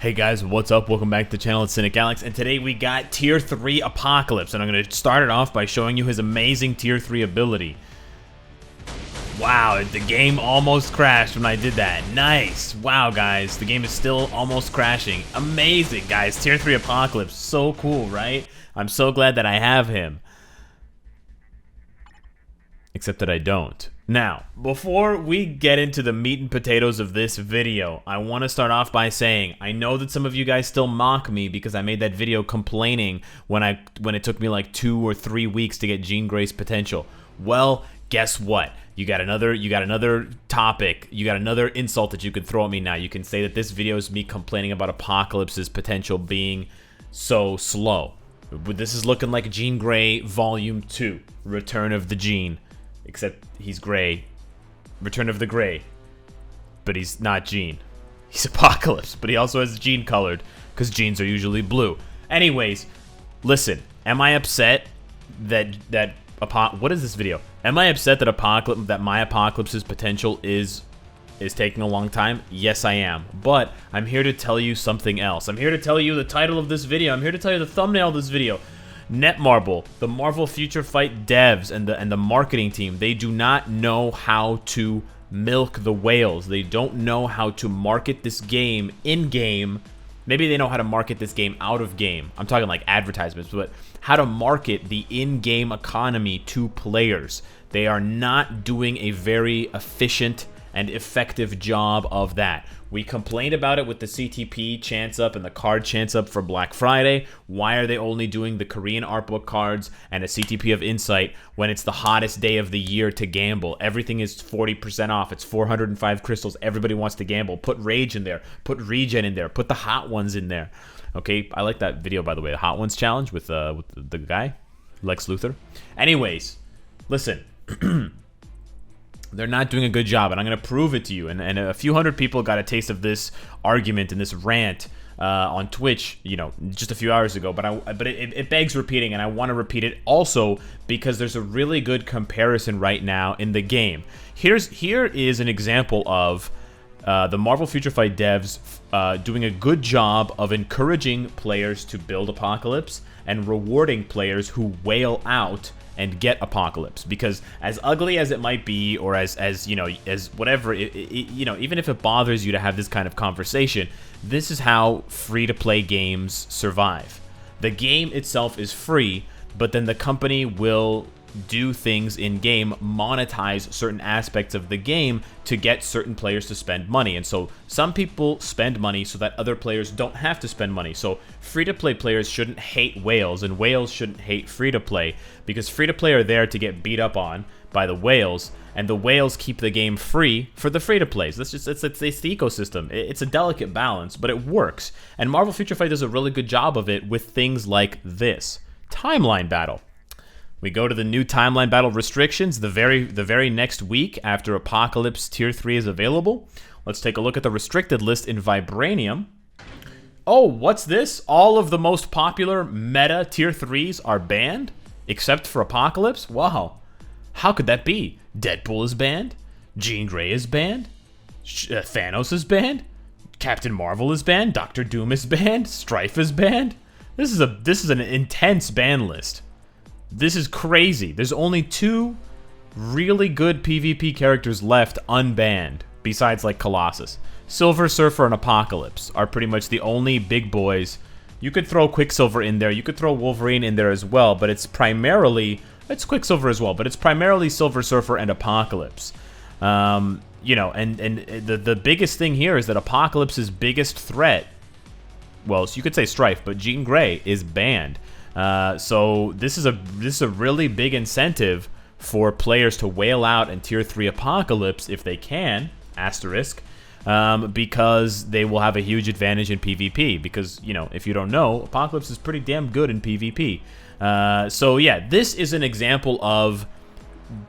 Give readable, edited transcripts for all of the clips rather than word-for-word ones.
Hey guys, what's up? Welcome back to the channel. It's Cynicalex, and today we got Tier 3 Apocalypse, and I'm going to start it off by showing you his amazing Tier 3 ability. Wow, the game almost crashed when I did that. Nice. Wow, guys, the game is still almost crashing. Amazing, guys. Tier 3 Apocalypse. So cool, right? I'm so glad that I have him. Except that I don't. Now, before we get into the meat and potatoes of this video, I want to start off by saying, I know that some of you guys still mock me because I made that video complaining when it took me like 2 or 3 weeks to get Jean Grey's potential. Well, guess what? You got another topic, you got another insult that you could throw at me now. You can say that this video is me complaining about Apocalypse's potential being so slow. This is looking like Jean Grey Volume 2, Return of the Jean. Except he's gray. Return of the Gray. But he's not Jean. He's Apocalypse, but he also has Jean colored, because Jeans are usually blue. Anyways, listen, am I upset that what is this video? Am I upset that my Apocalypse's potential is taking a long time? Yes, I am. But I'm here to tell you something else. I'm here to tell you the title of this video. I'm here to tell you the thumbnail of this video. Netmarble, the Marvel Future Fight devs and the marketing team, they do not know how to milk the whales. They don't know how to market this game in-game. Maybe they know how to market this game out of game. I'm talking like advertisements, but how to market the in-game economy to players. They are not doing a very efficient and effective job of that. We complained about it with the CTP chance up and the card chance up for Black Friday. Why are they only doing the Korean art book cards and a CTP of Insight when it's the hottest day of the year to gamble? Everything is 40% off. It's 405 crystals. Everybody wants to gamble. Put Rage in there. Put Regen in there. Put the Hot Ones in there. Okay, I like that video, by the way. The Hot Ones challenge with the guy, Lex Luthor. Anyways, listen. They're not doing a good job, and I'm going to prove it to you. And a few hundred people got a taste of this argument and this rant on Twitch, you know, just a few hours ago. But it begs repeating, and I want to repeat it also because there's a really good comparison right now in the game. Here is an example of the Marvel Future Fight devs doing a good job of encouraging players to build Apocalypse and rewarding players who whale out and get Apocalypse, because as ugly as it might be, or as you know, as whatever, you know, even if it bothers you to have this kind of conversation, this is how free-to-play games survive. The game itself is free, but then the company will do things in-game, monetize certain aspects of the game to get certain players to spend money. And so some people spend money so that other players don't have to spend money. So free-to-play players shouldn't hate whales, and whales shouldn't hate free-to-play, because free-to-play are there to get beat up on by the whales, and the whales keep the game free for the free-to-plays. It's the ecosystem. It's a delicate balance, but it works. And Marvel Future Fight does a really good job of it with things like this. Timeline Battle. We go to the new Timeline Battle restrictions the very next week after Apocalypse Tier 3 is available. Let's take a look at the restricted list in Vibranium. Oh, what's this? All of the most popular meta Tier 3s are banned, except for Apocalypse? Wow. How could that be? Deadpool is banned? Jean Grey is banned? Thanos is banned? Captain Marvel is banned? Doctor Doom is banned? Strife is banned? This is an intense ban list. This is crazy. There's only 2 really good PvP characters left unbanned, besides like Colossus. Silver Surfer and Apocalypse are pretty much the only big boys. You could throw Quicksilver in there. You could throw Wolverine in there as well, but it's Quicksilver as well, but it's primarily Silver Surfer and Apocalypse. You know, and the biggest thing here is that Apocalypse's biggest threat, well, so you could say Strife, but Jean Grey is banned. So this is a really big incentive for players to whale out in Tier 3 Apocalypse if they can, asterisk, because they will have a huge advantage in PvP, because, you know, if you don't know, Apocalypse is pretty damn good in PvP. So yeah, this is an example of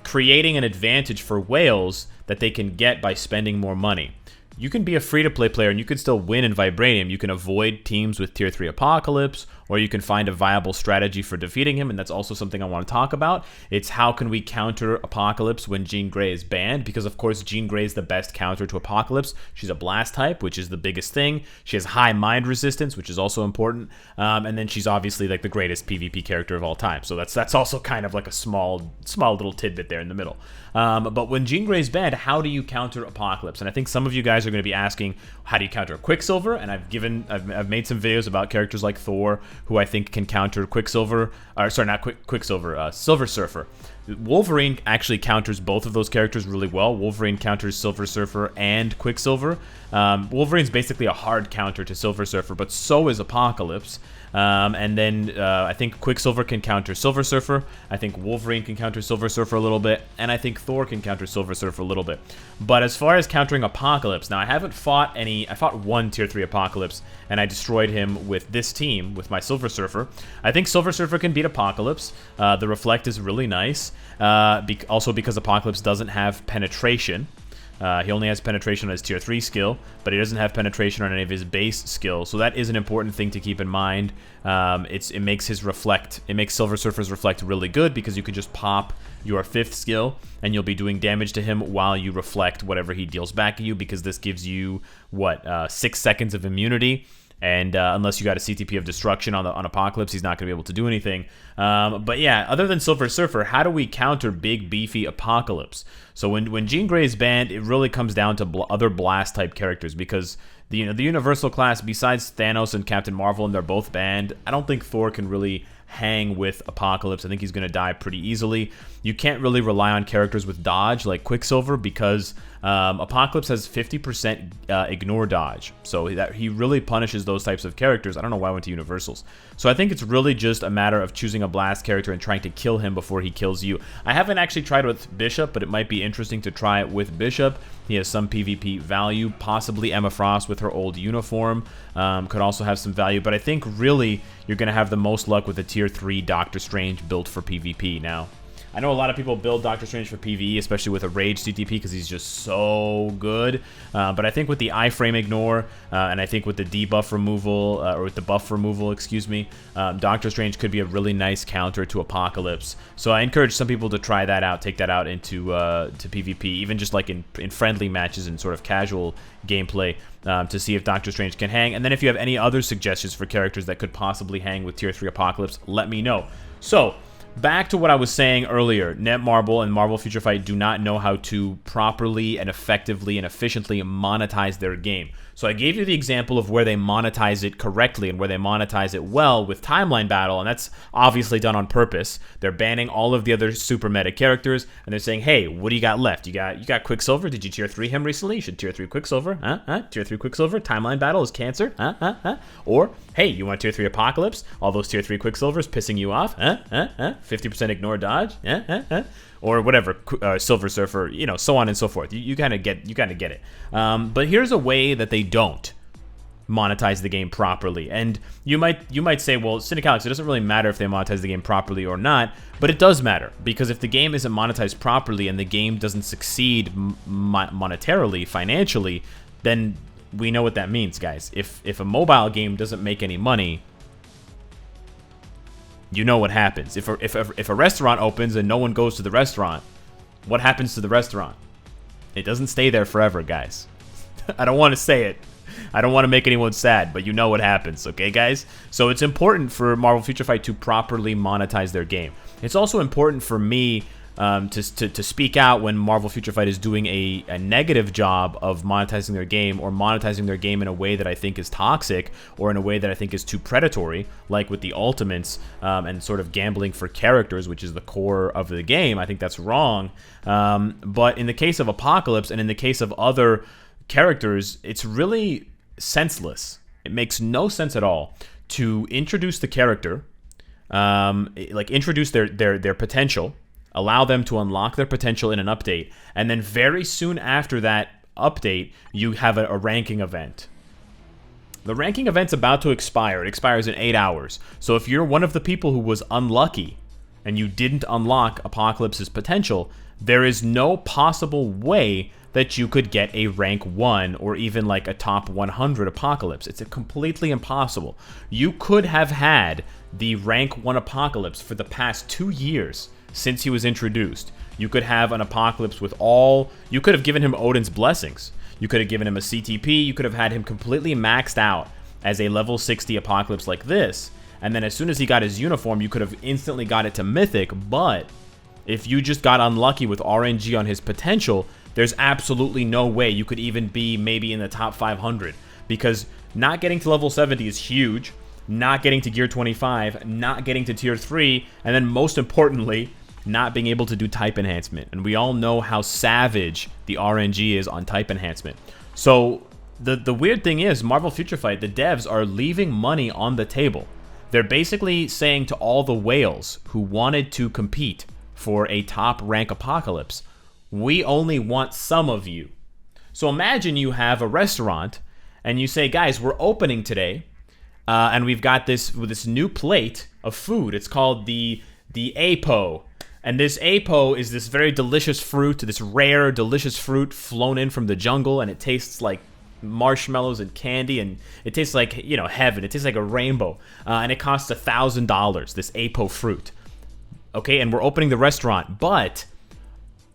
creating an advantage for whales that they can get by spending more money. You can be a free-to-play player and you can still win in Vibranium. You can avoid teams with Tier 3 Apocalypse, or you can find a viable strategy for defeating him, and that's also something I want to talk about. It's how can we counter Apocalypse when Jean Grey is banned, because of course Jean Grey is the best counter to Apocalypse. She's a blast type, which is the biggest thing. She has high mind resistance, which is also important, and then she's obviously like the greatest PvP character of all time, so that's also kind of like a small little tidbit there in the middle. But when Jean Grey's banned, how do you counter Apocalypse? And I think some of you guys are going to be asking, how do you counter Quicksilver? And I've made some videos about characters like Thor, who I think can counter Quicksilver, or sorry, not Quicksilver, Silver Surfer. Wolverine actually counters both of those characters really well. Wolverine counters Silver Surfer and Quicksilver. Wolverine's basically a hard counter to Silver Surfer, but so is Apocalypse. And then I think Quicksilver can counter Silver Surfer. I think Wolverine can counter Silver Surfer a little bit. And I think Thor can counter Silver Surfer a little bit. But as far as countering Apocalypse, now I haven't fought any. I fought one Tier 3 Apocalypse, and I destroyed him with this team, with my Silver Surfer. I think Silver Surfer can beat Apocalypse. The Reflect is really nice. Also because Apocalypse doesn't have penetration. He only has penetration on his tier 3 skill, but he doesn't have penetration on any of his base skills, so that is an important thing to keep in mind. It makes his reflect, it makes Silver Surfer's reflect really good, because you can just pop your 5th skill and you'll be doing damage to him while you reflect whatever he deals back at you, because this gives you what, 6 seconds of immunity. And unless you got a CTP of Destruction on Apocalypse, he's not going to be able to do anything. But yeah, other than Silver Surfer, how do we counter big, beefy Apocalypse? So when Jean Grey is banned, it really comes down to other Blast-type characters, because the Universal class, besides Thanos and Captain Marvel, and they're both banned, I don't think Thor can really hang with Apocalypse. I think he's going to die pretty easily. You can't really rely on characters with dodge like Quicksilver, because Apocalypse has 50% ignore dodge, so he really punishes those types of characters. I don't know why I went to Universals. So I think it's really just a matter of choosing a blast character and trying to kill him before he kills you. I haven't actually tried with Bishop, but it might be interesting to try it with Bishop. He has some PvP value. Possibly Emma Frost with her old uniform could also have some value, but I think really you're going to have the most luck with a tier 3 Doctor Strange built for PvP now. I know a lot of people build Doctor Strange for PvE, especially with a Rage CTP, because he's just so good. But I think with the iframe ignore, and I think with the debuff removal, or with the buff removal, excuse me, Doctor Strange could be a really nice counter to Apocalypse. So I encourage some people to try that out, take that out into to PvP, even just like in friendly matches and sort of casual gameplay, to see if Doctor Strange can hang. And then if you have any other suggestions for characters that could possibly hang with Tier 3 Apocalypse, let me know. So, back to what I was saying earlier, Netmarble and Marvel Future Fight do not know how to properly and effectively and efficiently monetize their game. So I gave you the example of where they monetize it correctly and where they monetize it well with Timeline Battle, and that's obviously done on purpose. They're banning all of the other super meta characters, and they're saying, hey, what do you got left? You got Quicksilver? Did you tier 3 him recently? You should tier 3 Quicksilver. Tier 3 Quicksilver? Timeline Battle is cancer? Or, hey, you want tier 3 Apocalypse? All those tier 3 Quicksilvers pissing you off? 50% ignore dodge? Or whatever, Silver Surfer, you know, so on and so forth. You kind of get it. But here's a way that they don't monetize the game properly. And you might say, well, Cynicalex, it doesn't really matter if they monetize the game properly or not, but it does matter, because if the game isn't monetized properly and the game doesn't succeed monetarily, financially, then we know what that means, guys. If a mobile game doesn't make any money, you know what happens. If a restaurant opens and no one goes to the restaurant, what happens to the restaurant? It doesn't stay there forever, guys. I don't want to say it. I don't want to make anyone sad, but you know what happens, okay, guys? So it's important for Marvel Future Fight to properly monetize their game. It's also important for me to speak out when Marvel Future Fight is doing a negative job of monetizing their game, or monetizing their game in a way that I think is toxic, or in a way that I think is too predatory, like with the ultimates and sort of gambling for characters, which is the core of the game. I think that's wrong. But in the case of Apocalypse and in the case of other characters, it's really senseless. It makes no sense at all to introduce the character, like introduce their potential, allow them to unlock their potential in an update, and then very soon after that update, you have a ranking event. The ranking event's about to expire. It expires in 8 hours. So if you're one of the people who was unlucky and you didn't unlock Apocalypse's potential, there is no possible way that you could get a rank 1 or even like a top 100 Apocalypse. It's completely impossible. You could have had the rank 1 Apocalypse for the past 2 years since he was introduced. You could have an Apocalypse with all... You could have given him Odin's Blessings. You could have given him a CTP. You could have had him completely maxed out as a level 60 Apocalypse like this. And then as soon as he got his uniform, you could have instantly got it to Mythic. But if you just got unlucky with RNG on his potential, there's absolutely no way you could even be maybe in the top 500. Because not getting to level 70 is huge. Not getting to Gear 25. Not getting to Tier 3. And then most importantly, not being able to do type enhancement. And we all know how savage the RNG is on type enhancement. So the weird thing is, Marvel Future Fight, the devs are leaving money on the table. They're basically saying to all the whales who wanted to compete for a top rank Apocalypse, we only want some of you. So imagine you have a restaurant and you say, guys, we're opening today, and we've got this new plate of food. It's called the Apo. And this Apo is this very delicious fruit, this rare, delicious fruit flown in from the jungle, and it tastes like marshmallows and candy, and it tastes like, you know, heaven. It tastes like a rainbow, and it costs $1,000, this Apo fruit. Okay, and we're opening the restaurant, but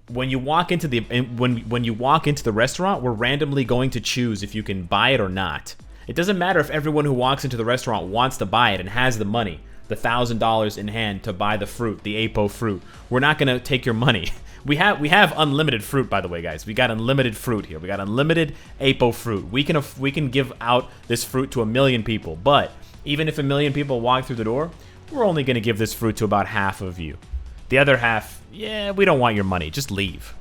when you walk into the when you walk into the restaurant, we're randomly going to choose if you can buy it or not. It doesn't matter if everyone who walks into the restaurant wants to buy it and has the money, the $1,000 in hand to buy the fruit, the Apo fruit. We're not gonna take your money. We have unlimited fruit, by the way, guys. We got unlimited fruit here. We got unlimited Apo fruit. We can give out this fruit to 1 million people, but even if 1 million people walk through the door, we're only gonna give this fruit to about half of you. The other half, yeah, we don't want your money. Just leave.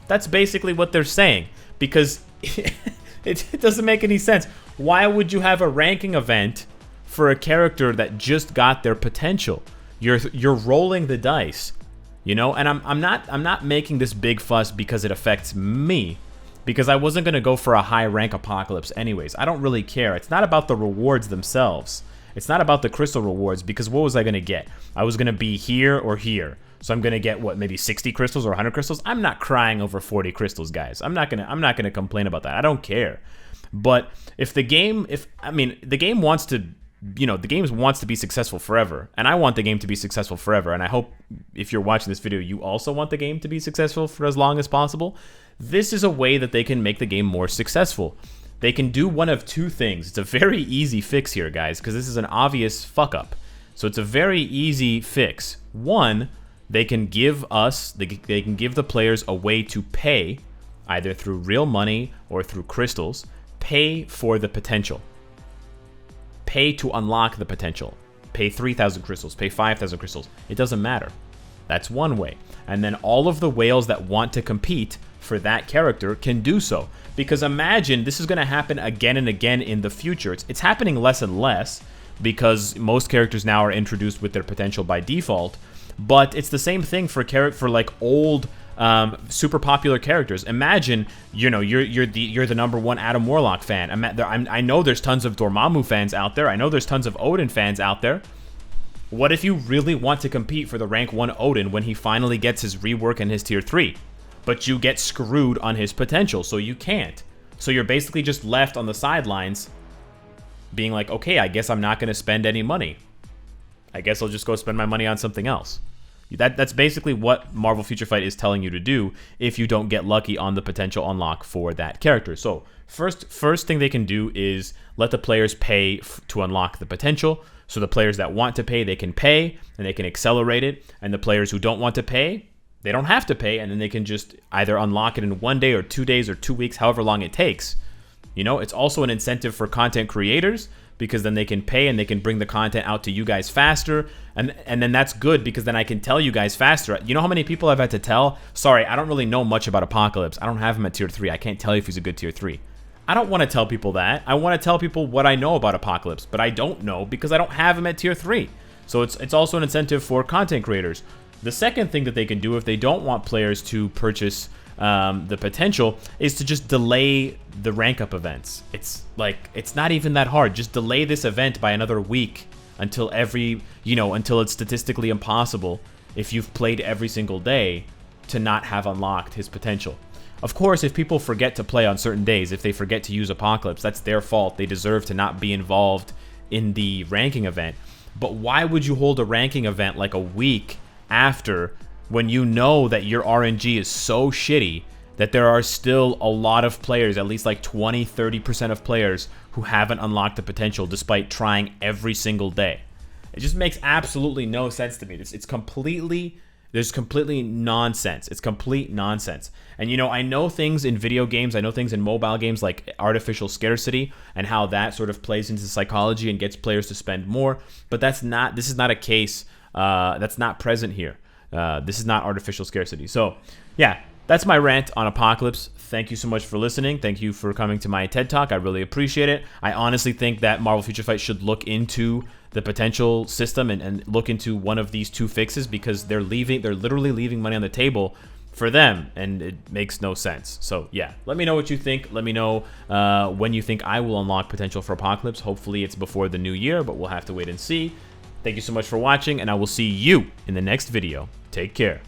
That's basically what they're saying, because it doesn't make any sense. Why would you have a ranking event for a character that just got their potential? You're rolling the dice, you know. And I'm not making this big fuss because it affects me, because I wasn't gonna go for a high rank Apocalypse anyways. I don't really care. It's not about the rewards themselves. It's not about the crystal rewards, because what was I gonna get? I was gonna be here or here. So I'm gonna get what, maybe 60 crystals or 100 crystals? I'm not crying over 40 crystals, guys. I'm not gonna complain about that. I don't care. But if the game, the game wants to, you know, the game wants to be successful forever, and I want the game to be successful forever, and I hope if you're watching this video, you also want the game to be successful for as long as possible. This is a way that they can make the game more successful. They can do one of two things. It's a very easy fix here, guys, because this is an obvious fuck up. So it's a very easy fix. One, they can give the players a way to pay, either through real money or through crystals, pay for the potential. Pay to unlock the potential. Pay 3,000 crystals, pay 5,000 crystals. It doesn't matter. That's one way. And then all of the whales that want to compete for that character can do so. Because imagine this is going to happen again and again in the future. It's happening less and less because most characters now are introduced with their potential by default. But it's the same thing for like old super popular characters. Imagine, you know, you're the #1 Adam Warlock fan. I know there's tons of Dormammu fans out there. I know there's tons of Odin fans out there. What if you really want to compete for the rank 1 Odin when he finally gets his rework and his tier 3? But you get screwed on his potential, so you can't. So you're basically just left on the sidelines being like, okay, I guess I'm not going to spend any money. I guess I'll just go spend my money on something else. That's basically what Marvel Future Fight is telling you to do if you don't get lucky on the potential unlock for that character. So first thing they can do is let the players pay to unlock the potential. So the players that want to pay, they can pay and they can accelerate it. And the players who don't want to pay, they don't have to pay, and then they can just either unlock it in 1 day or 2 days or 2 weeks, however long it takes. You know, it's also an incentive for content creators, because then they can pay and they can bring the content out to you guys faster. And then that's good, because then I can tell you guys faster. You know how many people I've had to tell? Sorry, I don't really know much about Apocalypse. I don't have him at tier 3. I can't tell you if he's a good tier 3. I don't want to tell people that. I want to tell people what I know about Apocalypse, but I don't know because I don't have him at tier 3. So it's also an incentive for content creators. The second thing that they can do if they don't want players to purchase the potential is to just delay the rank up events. It's not even that hard. Just delay this event by another week until until it's statistically impossible, if you've played every single day, to not have unlocked his potential. Of course, if people forget to play on certain days, if they forget to use Apocalypse, that's their fault. They deserve to not be involved in the ranking event. But why would you hold a ranking event like a week after, when you know that your RNG is so shitty that there are still a lot of players, at least like 20-30% of players, who haven't unlocked the potential despite trying every single day? It just makes absolutely no sense to me. It's completely... There's completely nonsense. It's complete nonsense. And I know things in video games, I know things in mobile games like artificial scarcity and how that sort of plays into psychology and gets players to spend more, but this is not a case that's not present here. This is not artificial scarcity. So, yeah, that's my rant on Apocalypse. Thank you so much for listening. Thank you for coming to my TED Talk. I really appreciate it. I honestly think that Marvel Future Fight should look into the potential system and look into one of these two fixes, because they're literally leaving money on the table for them, and it makes no sense. So yeah, let me know what you think. Let me know when you think I will unlock potential for Apocalypse. Hopefully it's before the new year, but we'll have to wait and see. Thank you so much for watching, and I will see you in the next video. Take care.